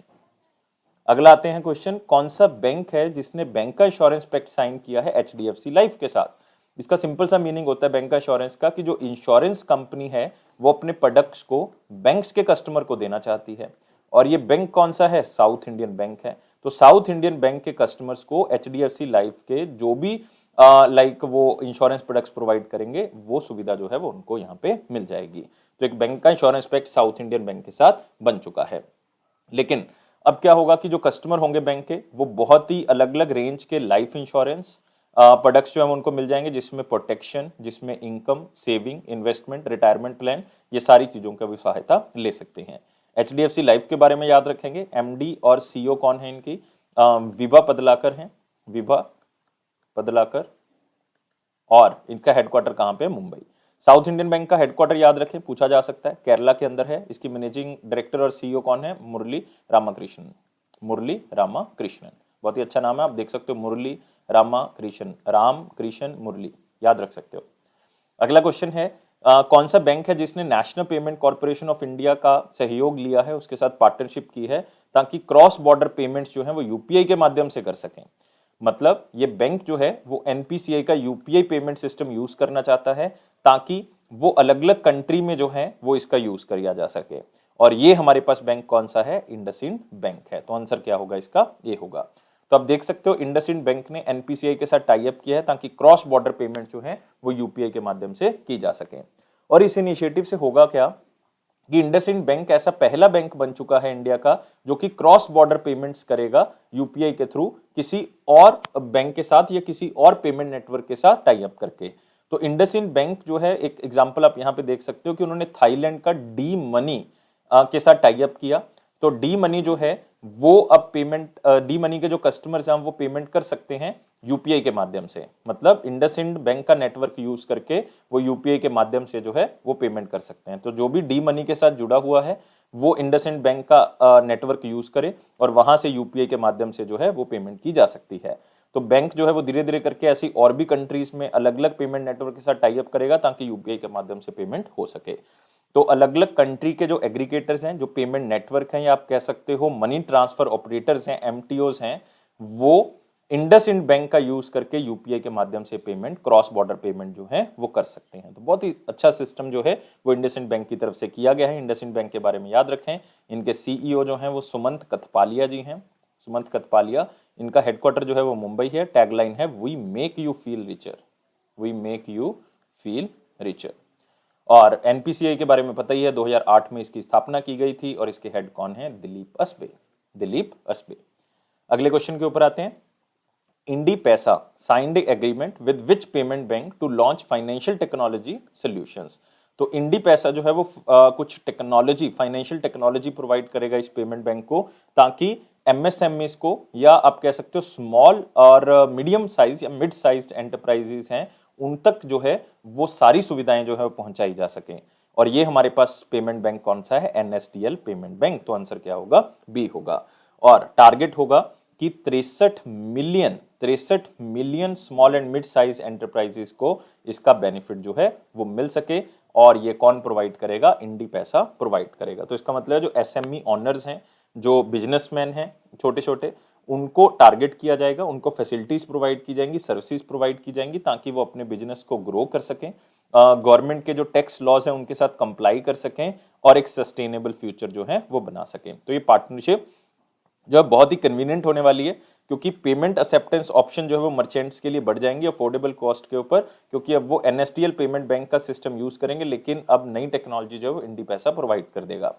अगला आते हैं क्वेश्चन, कौन सा बैंक है जिसने बैंक का इंश्योरेंस पैक्ट साइन किया है एचडीएफसी लाइफ के साथ। इसका सिंपल सा मीनिंग होता है बैंक इंश्योरेंस का कि जो इंश्योरेंस कंपनी है वो अपने प्रोडक्ट्स को बैंक्स के कस्टमर को देना चाहती है। और ये बैंक कौन सा है? साउथ इंडियन बैंक है। तो साउथ इंडियन बैंक के कस्टमर्स को एचडीएफसी लाइफ के जो भी लाइक वो इंश्योरेंस प्रोडक्ट्स प्रोवाइड करेंगे वो सुविधा जो है वो उनको यहाँ पे मिल जाएगी। तो एक बैंक का insurance pact South Indian bank के साथ बन चुका है। लेकिन अब क्या होगा कि जो कस्टमर होंगे बैंक के वो बहुत ही अलग अलग रेंज के लाइफ इंश्योरेंस प्रोडक्ट्स जो है उनको मिल जाएंगे, जिसमें प्रोटेक्शन, जिसमें income, saving, investment, retirement plan, ये सारी चीजों का भी सहायता ले सकते हैं। एचडीएफसी लाइफ के बारे में याद रखेंगे। एमडी और सीईओ कौन है इनकी? विभा पदलाकर हैं, विभा पदलाकर। और इनका हेडक्वार्टर कहां पे है? मुंबई। साउथ इंडियन बैंक का हेडक्वार्टर याद रखें, पूछा जा सकता है, केरला के अंदर है। इसकी मैनेजिंग डायरेक्टर और सीईओ कौन है? मुरली रामाकृष्णन। मुरली रामाकृष्णन, बहुत ही अच्छा नाम है, आप देख सकते हो, मुरली रामाकृष्णन, राम कृष्ण मुरली, याद रख सकते हो। अगला क्वेश्चन है कौन सा बैंक है जिसने national payment corporation of India का सहयोग लिया है, उसके साथ पार्टनरशिप की है ताकि क्रॉस बॉर्डर पेमेंट्स जो है वो यूपीआई के माध्यम से कर सकें। मतलब ये बैंक जो है वो एनपीसीआई का यूपीआई पेमेंट सिस्टम यूज करना चाहता है ताकि वो अलग अलग कंट्री में जो है वो इसका यूज किया जा सके। और ये हमारे पास बैंक कौन सा है? इंडसइंड बैंक है। तो आंसर क्या होगा इसका? ए होगा। तो आप देख सकते हो इंडसइंड बैंक ने एनपीसीआई के साथ टाई अप किया है ताकि क्रॉस बॉर्डर पेमेंट जो है वो यूपीआई के माध्यम से की जा सके। और इस इनिशिएटिव से होगा क्या कि इंडसइंड बैंक ऐसा पहला बैंक बन चुका है इंडिया का जो कि क्रॉस बॉर्डर पेमेंट्स करेगा यूपीआई के थ्रू किसी और बैंक के साथ या किसी और पेमेंट नेटवर्क के साथ टाई अप करके। तो इंडसइंड बैंक जो है, एक एग्जांपल आप यहां पे देख सकते हो कि उन्होंने थाईलैंड का डी मनी के साथ टाई अप किया। तो डी मनी जो है वो अब पेमेंट, डी मनी के जो कस्टमर्स हैं वो पेमेंट कर सकते हैं यूपीआई के माध्यम से। मतलब इंडसइंड बैंक का नेटवर्क यूज करके वो यूपीआई के माध्यम से जो है वो पेमेंट कर सकते हैं। तो जो भी डी मनी के साथ जुड़ा हुआ है वो इंडसइंड बैंक का नेटवर्क यूज करे और वहां से यूपीआई के माध्यम से जो है वो पेमेंट की जा सकती है। तो बैंक जो है वो धीरे धीरे करके ऐसी और भी कंट्रीज में अलग अलग पेमेंट नेटवर्क के साथ टाई अप करेगा ताकि यूपीआई के माध्यम से पेमेंट हो सके। तो अलग अलग कंट्री के जो एग्रीगेटर्स हैं, जो पेमेंट नेटवर्क हैं, या आप कह सकते हो मनी ट्रांसफर ऑपरेटर्स हैं, एमटीओज हैं, वो इंडसइंड बैंक का यूज करके यूपीआई के माध्यम से पेमेंट, क्रॉस बॉर्डर पेमेंट जो है वो कर सकते हैं। तो बहुत ही अच्छा सिस्टम जो है वो इंडसइंड बैंक की तरफ से किया गया है। इंडसइंड बैंक के बारे में याद रखें, इनके सीईओ जो हैं वो सुमंत कथपालिया जी हैं, सुमंत कथपालिया। इनका हेडक्वार्टर जो है वो मुंबई है। टैगलाइन है we make you feel richer, we make you feel richer. और एनपीसीआई के बारे में पता ही है, 2008 में इसकी स्थापना की गई थी और इसके हेड कौन है? दिलीप असबे, दिलीप असबे। अगले क्वेश्चन के ऊपर आते हैं। Indie Paisa signed agreement with which payment bank to launch financial technology solutions. तो इंडी पैसा जो है वो कुछ टेक्नोलॉजी, फाइनेंशियल टेक्नोलॉजी प्रोवाइड करेगा इस पेमेंट बैंक को ताकि एमएसएमईज को, या आप कह सकते हो स्मॉल और मीडियम साइज या मिड साइज्ड एंटरप्राइजेस हैं, उन तक जो है वो सारी सुविधाएं जो है पहुंचाई जा सकें। और ये हमारे पास पेमेंट बैंक कौन सा है? NSDL payment bank. तो आंसर क्या होगा? बी होगा। और टारगेट होगा कि 63 million small and mid size enterprises को इसका बेनिफिट जो है वो मिल सके। और ये कौन प्रोवाइड करेगा? इंडी पैसा प्रोवाइड करेगा। तो इसका मतलब है जो एसएमई ऑनर्स हैं, जो बिजनेसमैन हैं छोटे छोटे, उनको टारगेट किया जाएगा, उनको फैसिलिटीज प्रोवाइड की जाएंगी, सर्विसेज प्रोवाइड की जाएंगी ताकि वो अपने बिजनेस को ग्रो कर सकें, गवर्नमेंट के जो टैक्स लॉज हैं उनके साथ कंप्लाई कर सकें और एक सस्टेनेबल फ्यूचर जो है वो बना सकें। तो ये पार्टनरशिप जो है बहुत ही कन्वीनियंट होने वाली है क्योंकि पेमेंट एक्सेप्टेंस ऑप्शन जो है वो मर्चेंट्स के लिए बढ़ जाएंगे अफोर्डेबल कॉस्ट के ऊपर, क्योंकि अब वो एनएसडीएल पेमेंट बैंक का सिस्टम यूज करेंगे, लेकिन अब नई टेक्नोलॉजी जो है वो इंडी पैसा प्रोवाइड कर देगा।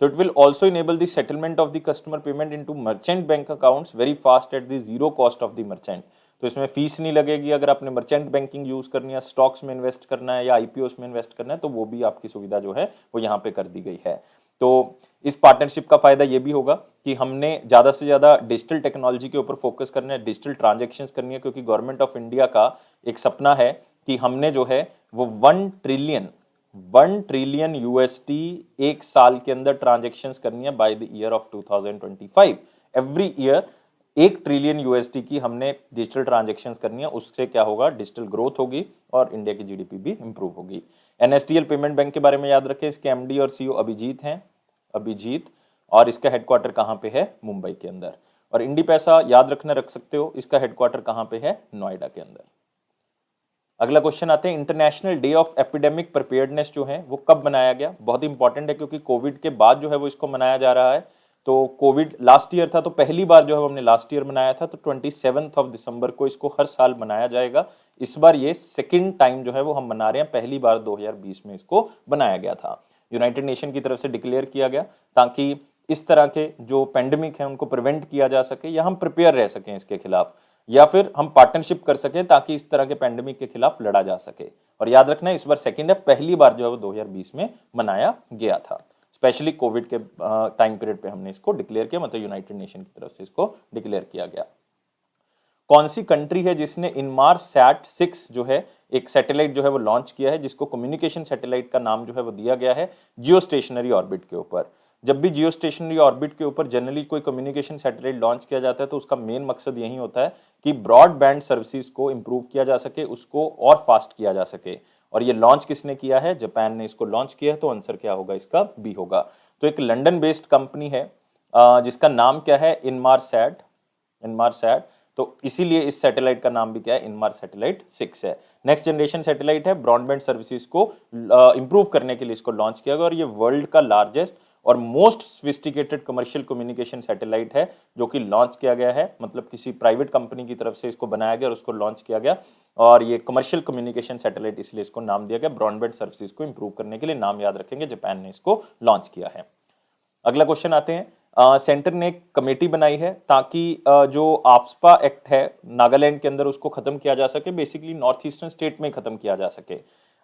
तो it will also enable the settlement of the customer payment into merchant bank accounts very fast at the zero cost of the merchant. तो इसमें फीस नहीं लगेगी। अगर आपने मर्चेंट बैंकिंग यूज करनी है, स्टॉक्स में इन्वेस्ट करना है या आईपीओस में इन्वेस्ट करना है, तो वो भी आपकी सुविधा जो है वो यहाँ पे कर दी गई है। तो इस पार्टनरशिप का फायदा ये भी होगा कि हमने ज्यादा से ज्यादा डिजिटल टेक्नोलॉजी के ऊपर फोकस करना है, डिजिटल ट्रांजैक्शंस करनी है, क्योंकि गवर्नमेंट ऑफ इंडिया का एक सपना है कि हमने जो है वो 1 ट्रिलियन यूएसडी एक साल के अंदर ट्रांजैक्शंस करनी है by the year of 2025। Every year 1 trillion USD की हमने डिजिटल ट्रांजैक्शंस करनी है। उससे क्या होगा? डिजिटल ग्रोथ होगी और इंडिया की जीडीपी भी इंप्रूव होगी। एनएसडीएल पेमेंट बैंक के बारे में याद रखें, इसके एमडी और सीईओ अभिजीत हैं, अभिजीत। और इसका हेडक्वार्टर कहाँ पे है? मुंबई के अंदर। और इंडी पैसा याद रखना रख सकते हो, इसका हेडक्वार्टर कहाँ पे है? नोएडा के अंदर। अगला क्वेश्चन आते हैं, international day of epidemic preparedness जो है वो कब मनाया गया? बहुत इंपॉर्टेंट है क्योंकि कोविड के बाद जो है वो इसको मनाया जा रहा है। तो कोविड लास्ट ईयर था, तो पहली बार जो है हमने लास्ट ईयर मनाया था, तो 27 दिसंबर को इसको हर साल मनाया जाएगा। इस बार ये सेकेंड टाइम जो है वो हम मना रहे हैं, पहली बार 2020 में इसको बनाया गया था, यूनाइटेड नेशन की तरफ से डिक्लेयर किया गया ताकि इस तरह के जो पेंडेमिक है उनको प्रिवेंट किया जा सके या हम प्रिपेयर रह सकें इसके खिलाफ, या फिर हम पार्टनरशिप कर सकें ताकि इस तरह के पेंडेमिक के खिलाफ लड़ा जा सके। और याद रखना इस बार सेकेंड है, पहली बार जो है वो 2020 में मनाया गया था, स्पेशली कोविड के टाइम पीरियड पे हमने इसको डिक्लेयर किया, मतलब यूनाइटेड नेशन की तरफ से इसको डिक्लेयर किया गया। कौन सी कंट्री है जिसने इनमारसैट 6 जो है एक सैटेलाइट जो है वो लॉन्च किया है, जिसको कम्युनिकेशन सैटेलाइट का नाम जो है वो दिया गया है जियो स्टेशनरी ऑर्बिट के ऊपर। जब भी जियो स्टेशनरी ऑर्बिट के ऊपर जनरली कोई कम्युनिकेशन सैटेलाइट लॉन्च किया जाता है तो उसका मेन मकसद यही होता है कि ब्रॉडबैंड सर्विसेज को इंप्रूव किया जा सके, उसको और फास्ट किया जा सके। और ये लॉन्च किसने किया है? जापान ने इसको लॉन्च किया है। तो आंसर क्या होगा इसका? बी होगा। तो एक लंदन बेस्ड कंपनी है जिसका नाम क्या है? इनमारसैट। तो इसीलिए इस सैटेलाइट का नाम भी क्या है? इनमार सैटेलाइट 6 है। नेक्स्ट जनरेशन सैटेलाइट है, ब्रॉडबैंड सर्विसेज को इंप्रूव करने के लिए इसको लॉन्च किया गया, और ये वर्ल्ड का लार्जेस्ट और most sophisticated commercial communication satellite है जो कि लॉन्च किया गया है, मतलब किसी प्राइवेट कंपनी की तरफ से इसको बनाया गया और उसको लॉन्च किया गया। और ये कमर्शियल कम्युनिकेशन सैटेलाइट इसलिए इसको नाम दिया गया, ब्रॉडबैंड सर्विसेज को इंप्रूव करने के लिए। नाम याद रखेंगे, जापान ने इसको लॉन्च किया है। अगला क्वेश्चन आते हैं, सेंटर ने एक कमेटी बनाई है ताकि जो आफ्सपा एक्ट है नागालैंड के अंदर उसको खत्म किया जा सके, बेसिकली नॉर्थ ईस्टर्न स्टेट में खत्म किया जा सके।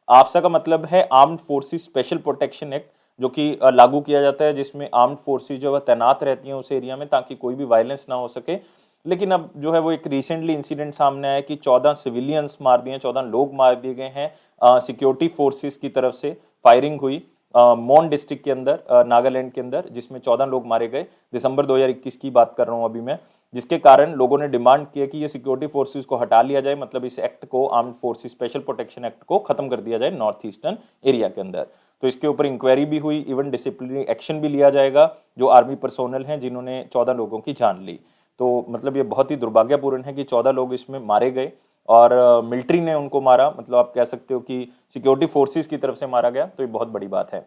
आफ्सा का मतलब है armed forces special protection act, जो कि लागू किया जाता है, जिसमें आर्म्ड फोर्सेस जो है तैनात रहती हैं उस एरिया में ताकि कोई भी वायलेंस ना हो सके। लेकिन अब जो है वो एक रिसेंटली इंसिडेंट सामने आया कि 14 सिविलियंस मार दिए, 14 लोग मार दिए गए हैं सिक्योरिटी फोर्सेस की तरफ से। फायरिंग हुई मोन डिस्ट्रिक्ट के अंदर, नागालैंड के अंदर, जिसमें 14 लोग मारे गए। दिसंबर 2021 की बात कर रहा हूं अभी मैं, जिसके कारण लोगों ने डिमांड किया कि ये सिक्योरिटी फोर्सेस को हटा लिया जाए, मतलब इस एक्ट को, armed forces special protection act को खत्म कर दिया जाए नॉर्थ ईस्टर्न एरिया के अंदर। तो इसके ऊपर इंक्वायरी भी हुई, इवन डिसिप्लिनरी एक्शन भी लिया जाएगा जो आर्मी पर्सोनल हैं जिन्होंने 14 लोगों की जान ली। तो मतलब ये बहुत ही दुर्भाग्यपूर्ण है कि 14 लोग इसमें मारे गए और मिलिट्री ने उनको मारा, मतलब आप कह सकते हो कि सिक्योरिटी फोर्सेस की तरफ से मारा गया। तो ये बहुत बड़ी बात है।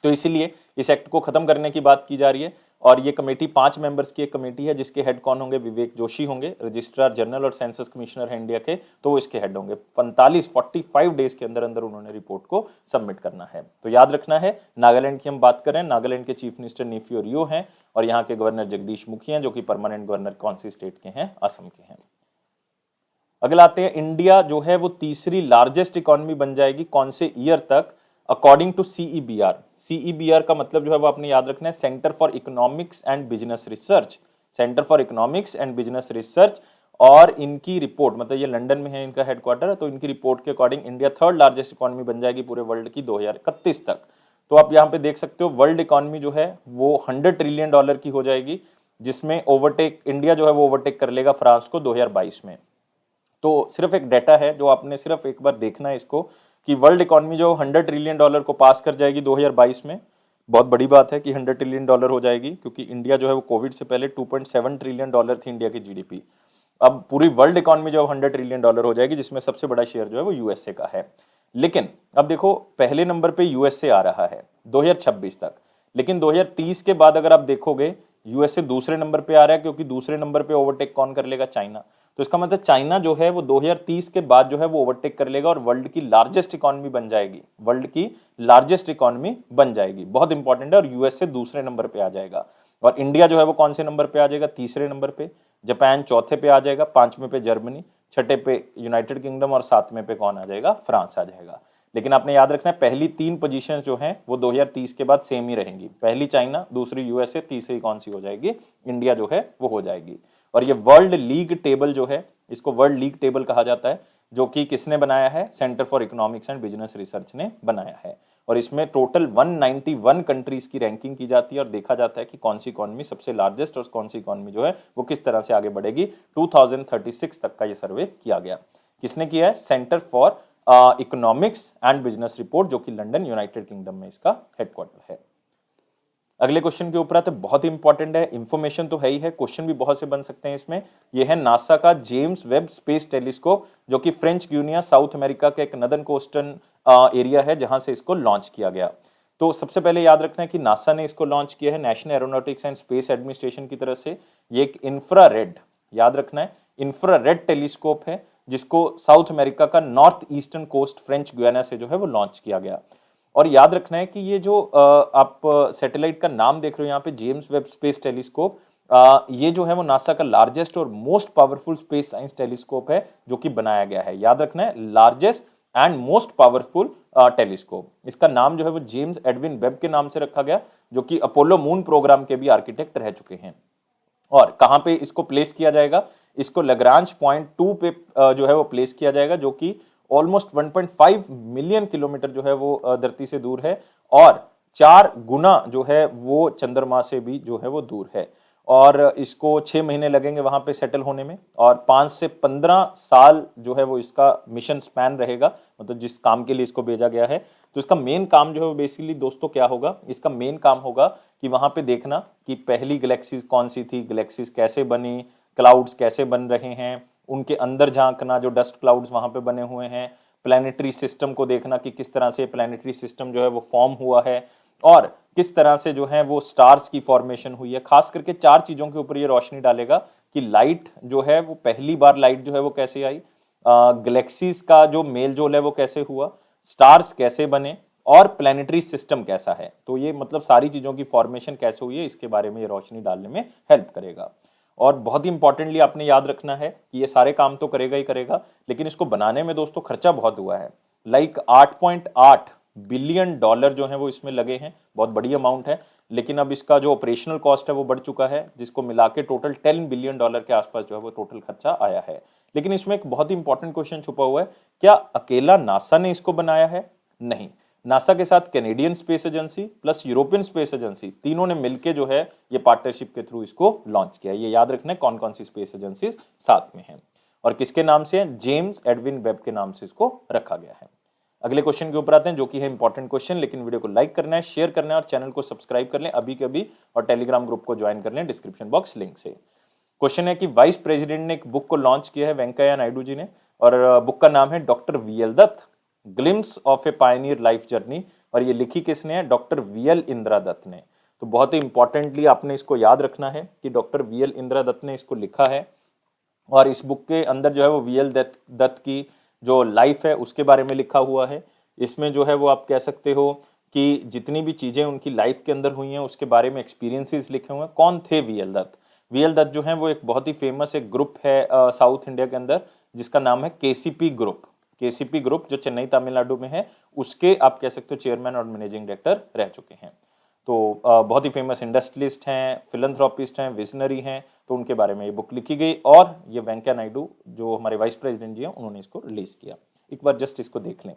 तो इसीलिए इस एक्ट को खत्म करने की बात की जा रही है। और ये कमेटी 5 मेंबर्स की एक कमेटी है जिसके हेड कौन होंगे? विवेक जोशी होंगे, रजिस्ट्रार जनरल और सेंसस कमिश्नर है इंडिया के, तो वो इसके हेड होंगे। 45 डेज के अंदर अंदर उन्होंने रिपोर्ट को सबमिट करना है। तो याद रखना है, नागालैंड की हम बात करें, नागालैंड के चीफ मिनिस्टर नेफ्यू रियो हैं और यहाँ के गवर्नर जगदीश मुखी हैं जो कि परमानेंट गवर्नर कौन सी स्टेट के हैं? असम के हैं। अगला आते हैं, इंडिया जो है वो तीसरी लार्जेस्ट इकोनॉमी बन जाएगी कौन से ईयर तक? According to सीईबीआर। सीईबीआर का मतलब जो है वो आपने याद रखना है, centre for economics and business research. Centre for economics and business research, और इनकी रिपोर्ट, मतलब ये लंदन में है इनका हेडक्वार्टर, तो इनकी रिपोर्ट के according India third largest economy बन जाएगी पूरे वर्ल्ड की 2031 तक। तो आप यहाँ पे देख सकते हो वर्ल्ड इकोनॉमी जो है वो $100 ट्रिलियन की हो जाएगी, जिसमें ओवरटेक इंडिया जो है वो ओवरटेक कर लेगा फ्रांस को 2022 में। तो सिर्फ एक डाटा है जो आपने सिर्फ एक बार देखना है इसको, कि वर्ल्ड इकोनॉमी जो $100 ट्रिलियन को पास कर जाएगी 2022 में। बहुत बड़ी बात है कि $100 ट्रिलियन हो जाएगी, क्योंकि इंडिया जो है वो कोविड से पहले $2.7 ट्रिलियन थी इंडिया की जीडीपी। अब पूरी वर्ल्ड इकोनॉमी जो $100 ट्रिलियन हो जाएगी, जिसमें सबसे बड़ा शेयर जो है वो यूएसए का है। लेकिन अब देखो, पहले नंबर पे यूएसए आ रहा है 2026 तक, लेकिन 2030 के बाद अगर आप देखोगे यूएसए दूसरे नंबर पे आ रहा है, क्योंकि दूसरे नंबर पे ओवरटेक कौन कर लेगा? चाइना। तो इसका मतलब चाइना जो है वो 2030 के बाद जो है वो ओवरटेक कर लेगा और वर्ल्ड की लार्जेस्ट इकोनॉमी बन जाएगी, वर्ल्ड की लार्जेस्ट इकोनॉमी बन जाएगी। बहुत इंपॉर्टेंट है। और यूएसए दूसरे नंबर पे आ जाएगा, और इंडिया जो है वो कौन से नंबर पे आ जाएगा? तीसरे नंबर पे। जापान चौथे पे आ जाएगा, पांचवें पे जर्मनी, छठे पे यूनाइटेड किंगडम, और सातवें पे कौन आ जाएगा? फ्रांस आ जाएगा। लेकिन आपने याद रखना है, पहली 3 पोजीशन जो हैं वो 2030 के बाद सेम ही रहेंगी। पहली चाइना, दूसरी यूएसए, तीसरी कौन सी हो जाएगी? इंडिया जो है वो हो जाएगी। और ये वर्ल्ड लीग टेबल जो है, इसको वर्ल्ड लीग टेबल कहा जाता है, जो कि किसने बनाया है? Centre for economics and business research ने बनाया है। और इसमें टोटल 191 कंट्रीज की रैंकिंग की जाती है और देखा जाता है कि कौन सी इकोनॉमी सबसे लार्जेस्ट और कौन सी इकोनॉमी जो है वो किस तरह से आगे बढ़ेगी। 2036 तक का ये सर्वे किया गया। किसने किया है? Centre for economics and business report, जो कि लंदन यूनाइटेड किंगडम में इसका हेडक्वार्टर है। अगले क्वेश्चन के ऊपर आते, बहुत ही इंपॉर्टेंट है, इंफॉर्मेशन तो है ही है, क्वेश्चन भी बहुत से बन सकते हैं इसमें। यह है नासा का जेम्स वेब स्पेस टेलीस्कोप, जो कि फ्रेंच ग्यूनिया साउथ अमेरिका के एक नदर्न कोस्टल एरिया है जहां से इसको लॉन्च किया गया। तो सबसे पहले याद रखना है कि नासा ने इसको लॉन्च किया है national aeronautics and space administration की तरफ से। ये एक इंफ्रारेड, याद रखना है, इंफ्रारेड टेलीस्कोप है जिसको साउथ अमेरिका का north eastern coast French Guiana से जो है वो लॉन्च किया गया। और याद रखना है कि ये जो आप सैटेलाइट का नाम देख रहे हो यहाँ पे, जेम्स वेब स्पेस टेलीस्कोप, ये जो है वो नासा का लार्जेस्ट और most powerful space science telescope है जो कि बनाया गया है। याद रखना है, largest and most powerful telescope. इसका नाम जो है वो जेम्स एडविन वेब के नाम से रखा गया, जो कि अपोलो मून प्रोग्राम के भी आर्किटेक्ट रह चुके हैं। और कहां पे इसको प्लेस किया जाएगा, इसको लग्रांज पॉइंट 2 पे जो है वो प्लेस किया जाएगा, जो कि ऑलमोस्ट 1.5 मिलियन किलोमीटर जो है वो धरती से दूर है, और 4 गुना जो है वो चंद्रमा से भी जो है वो दूर है। और इसको 6 महीने लगेंगे वहां पे सेटल होने में, और 5 से 15 साल जो है वो इसका मिशन स्पैन रहेगा, मतलब जिस काम के लिए इसको भेजा गया है। तो इसका मेन काम जो है वो बेसिकली दोस्तों क्या होगा, इसका मेन काम होगा कि वहां पे देखना कि पहली गैलेक्सीज कौन सी थी, गैलेक्सीज कैसे बनी, क्लाउड्स कैसे बन रहे हैं, उनके अंदर झांकना, जो डस्ट क्लाउड्स वहां पे बने हुए हैं, प्लानिटरी सिस्टम को देखना कि किस तरह से प्लानिटरी सिस्टम जो है वो फॉर्म हुआ है, और किस तरह से जो है वो स्टार्स की फॉर्मेशन हुई है। खास करके 4 चीजों के ऊपर ये रोशनी डालेगा कि लाइट जो है वो पहली बार लाइट जो है वो कैसे आई, गैलेक्सीज का जो मेल जोल है वो कैसे हुआ, स्टार्स कैसे बने, और प्लानिटरी सिस्टम कैसा है। तो ये मतलब सारी चीजों की फॉर्मेशन कैसे हुई है, इसके बारे में ये रोशनी डालने में हेल्प करेगा। और बहुत ही इंपॉर्टेंटली आपने याद रखना है कि ये सारे काम तो करेगा ही करेगा, लेकिन इसको बनाने में दोस्तों खर्चा बहुत हुआ है। लाइक 8.8 बिलियन डॉलर जो है वो इसमें लगे हैं, बहुत बड़ी अमाउंट है। लेकिन अब इसका जो ऑपरेशनल कॉस्ट है वो बढ़ चुका है, जिसको मिला के टोटल 10 बिलियन डॉलर के आसपास जो है वो टोटल खर्चा आया है। लेकिन इसमें एक बहुत ही इंपॉर्टेंट क्वेश्चन छुपा हुआ है, क्या अकेला नासा ने इसको बनाया है? नहीं, नासा के साथ Canadian space agency plus European space agency, तीनों ने मिलकर जो है ये पार्टनरशिप के थ्रू इसको लॉन्च किया। ये याद रखना है कौन कौन सी स्पेस एजेंसी साथ में है, और किसके नाम से है, जेम्स एडविन वेब के नाम से इसको रखा गया है। अगले क्वेश्चन के ऊपर आते हैं, जो कि है इंपॉर्टेंट क्वेश्चन, लेकिन वीडियो को लाइक करना है, शेयर करना है, और चैनल को सब्सक्राइब कर लें अभी के अभी, और टेलीग्राम ग्रुप को ज्वाइन कर लें डिस्क्रिप्शन बॉक्स लिंक से। क्वेश्चन है कि वाइस प्रेसिडेंट ने एक बुक को लॉन्च किया है, वेंकैया नायडू जी ने, और बुक का नाम है doctor V L Dutt, glimpse of a pioneer life journey, और ये लिखी किसने है, डॉक्टर वीएल इंदिरा दत्त ने। तो बहुत ही इंपॉर्टेंटली आपने इसको याद रखना है कि डॉक्टर वीएल इंदिरा दत्त ने इसको लिखा है, और इस बुक के अंदर जो है वो वीएल दत्त की जो लाइफ है उसके बारे में लिखा हुआ है। इसमें जो है वो आप कह सकते हो कि जितनी भी चीज़ें उनकी लाइफ के अंदर हुई हैं उसके बारे में एक्सपीरियंसेस लिखे हुए हैं। कौन थे वीएल दत्त? वीएल दत्त जो है वो एक बहुत ही फेमस एक ग्रुप है साउथ इंडिया के अंदर, जिसका नाम है केसीपी ग्रुप। केसीपी ग्रुप जो चेन्नई तमिलनाडु में है, उसके आप कह सकते हो चेयरमैन और मैनेजिंग डायरेक्टर रह चुके हैं। तो बहुत ही फेमस इंडस्ट्रियलिस्ट हैं, फिलंथ्रोपिस्ट हैं, विजनरी हैं, तो उनके बारे में ये बुक लिखी गई, और ये वेंकैया नायडू जो हमारे वाइस प्रेसिडेंट जी हैं उन्होंने इसको रिलीज किया। एक बार जस्ट इसको देख लें।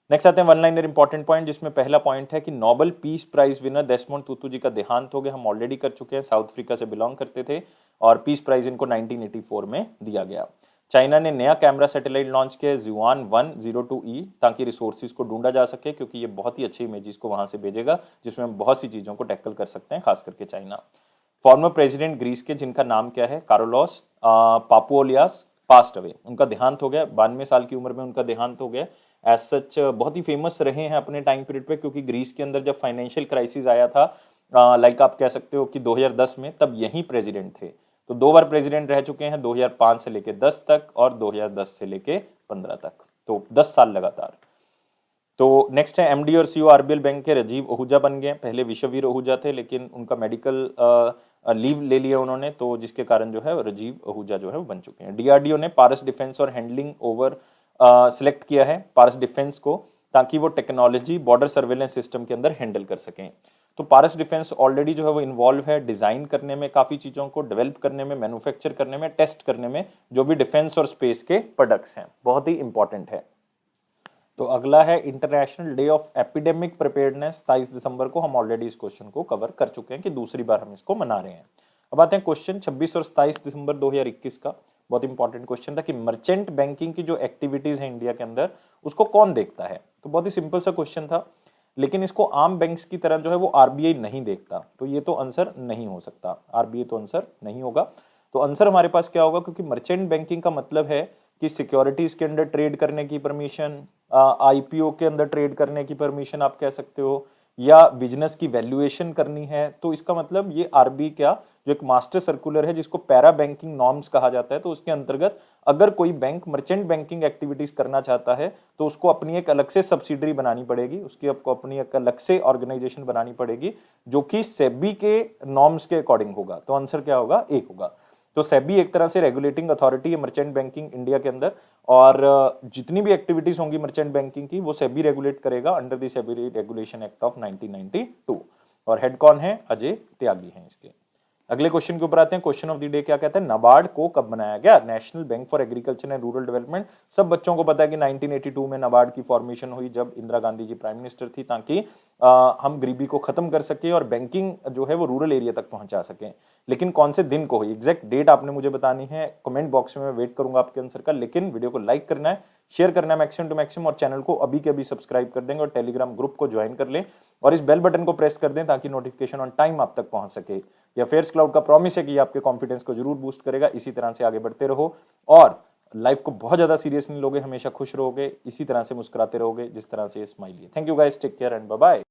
नेक्स्ट आते हैं वन लाइनर इंपॉर्टेंट पॉइंट, जिसमें पहला पॉइंट है कि Nobel peace prize winner Desmond Tutu ji का देहांत हो गया। हम ऑलरेडी कर चुके हैं, साउथ अफ्रीका से बिलोंग करते थे, और पीस प्राइज इनको 1984 में दिया गया। चाइना ने नया कैमरा सैटेलाइट लॉन्च किया जुआन 102E, ताकि रिसोर्सेज को ढूंढा जा सके, क्योंकि ये बहुत ही अच्छी इमेजेस को वहां से भेजेगा जिसमें हम बहुत सी चीज़ों को टैकल कर सकते हैं, खास करके चाइना। फॉर्मर प्रेसिडेंट ग्रीस के, जिनका नाम क्या है, कारोलोस पापुओलियास, पास्ट अवे, उनका देहांत हो गया, 92 साल की उम्र में उनका देहांत हो गया। एज सच बहुत ही फेमस रहे हैं अपने टाइम पीरियड पे, क्योंकि ग्रीस के अंदर जब फाइनेंशियल क्राइसिस आया था, लाइक आप कह सकते हो कि 2010 में, तब यही प्रेसिडेंट थे। तो 2 बार प्रेसिडेंट रह चुके हैं, 2005 से लेके 10 तक और 2010 से लेके 15 तक, तो 10 साल लगातार। तो नेक्स्ट है एमडी और सीईओ आरबीएल बैंक के राजीव आहूजा बन गए। पहले विश्ववीर आहूजा थे, लेकिन उनका मेडिकल लीव ले लिया उन्होंने, तो जिसके कारण जो है राजीव आहूजा जो है वो बन चुके हैं। डीआरडीओ ने पारस डिफेंस और हैंडलिंग ओवर सिलेक्ट किया है, पारस डिफेंस को, ताकि वो टेक्नोलॉजी बॉर्डर सर्वेलेंस सिस्टम के अंदर हैंडल कर सकें। तो पारस डिफेंस ऑलरेडी जो है वो इन्वॉल्व है डिज़ाइन करने में, काफ़ी चीज़ों को डेवलप करने में, मैन्युफैक्चर करने में, टेस्ट करने में, जो भी डिफेंस और स्पेस के प्रोडक्ट्स हैं, बहुत ही इंपॉर्टेंट है। तो अगला है international day of epidemic preparedness, 23 दिसंबर को। हम ऑलरेडी इस क्वेश्चन को कवर कर चुके हैं कि दूसरी बार हम इसको मना रहे हैं। अब आते हैं क्वेश्चन 26 और 27 दिसंबर 2021 का। बहुत इंपॉर्टेंट क्वेश्चन था कि मर्चेंट बैंकिंग की जो एक्टिविटीज है इंडिया के अंदर, उसको कौन देखता है। तो बहुत ही सिंपल सा क्वेश्चन था, लेकिन इसको आम बैंक्स की तरह जो है वो आरबीआई नहीं देखता, तो ये तो आंसर नहीं हो सकता, आरबीआई तो आंसर नहीं होगा। तो आंसर हमारे पास क्या होगा, क्योंकि मर्चेंट बैंकिंग का मतलब है कि सिक्योरिटीज के अंदर ट्रेड करने की परमिशन, आईपीओ के अंदर ट्रेड करने की परमिशन आप कह सकते हो, या बिजनेस की वैल्यूएशन करनी है। तो इसका मतलब ये आरबीआई क्या, जो एक मास्टर सर्कुलर है जिसको पैरा बैंकिंग नॉर्म्स कहा जाता है, तो उसके अंतर्गत अगर कोई बैंक मर्चेंट बैंकिंग एक्टिविटीज करना चाहता है तो उसको अपनी एक अलग से सब्सिडरी बनानी पड़ेगी, उसकी आपको अपनी एक अलग से ऑर्गेनाइजेशन बनानी पड़ेगी जो कि सेबी के नॉर्म्स के अकॉर्डिंग होगा। तो आंसर क्या होगा, एक होगा। तो सेबी एक तरह से रेगुलेटिंग अथॉरिटी है मर्चेंट बैंकिंग इंडिया के अंदर, और जितनी भी एक्टिविटीज होंगी मर्चेंट बैंकिंग की वो सेबी रेगुलेट करेगा under the SEBI regulation act of 1992। और हेड कौन है, अजय त्यागी हैं इसके। अगले क्वेश्चन के ऊपर आते हैं। क्वेश्चन ऑफ द डे क्या कहता है, नाबार्ड को कब बनाया गया, national bank for agriculture and rural development. सब बच्चों को पता है कि 1982 में नाबार्ड की फॉर्मेशन हुई जब इंदिरा गांधी जी प्राइम मिनिस्टर थी, ताकि हम गरीबी को खत्म कर सके और बैंकिंग जो है वो रूरल एरिया तक पहुंचा सके। लेकिन कौन से दिन को हुई, एग्जैक्ट डेट आपने मुझे बतानी है, कमेंट बॉक्स में मैं वेट करूंगा आपके आंसर का। लेकिन वीडियो को लाइक करना है, शेयर करना है मैक्सिमम टू मैक्सिमम, और चैनल को अभी के अभी सब्सक्राइब कर देंगे और टेलीग्राम ग्रुप को ज्वाइन कर लें और इस बेल बटन को प्रेस कर दें ताकि नोटिफिकेशन ऑन टाइम आप तक पहुंच सके। या फेयर्स क्लाउड का प्रॉमिस है कि ये आपके कॉन्फिडेंस को जरूर बूस्ट करेगा। इसी तरह से आगे बढ़ते रहो और लाइफ को बहुत ज्यादा सीरियस नहीं लोगे, हमेशा खुश रहोगे, इसी तरह से मुस्कुराते रहोगे जिस तरह से ये स्माइली है। Thank you guys, take care and bye bye.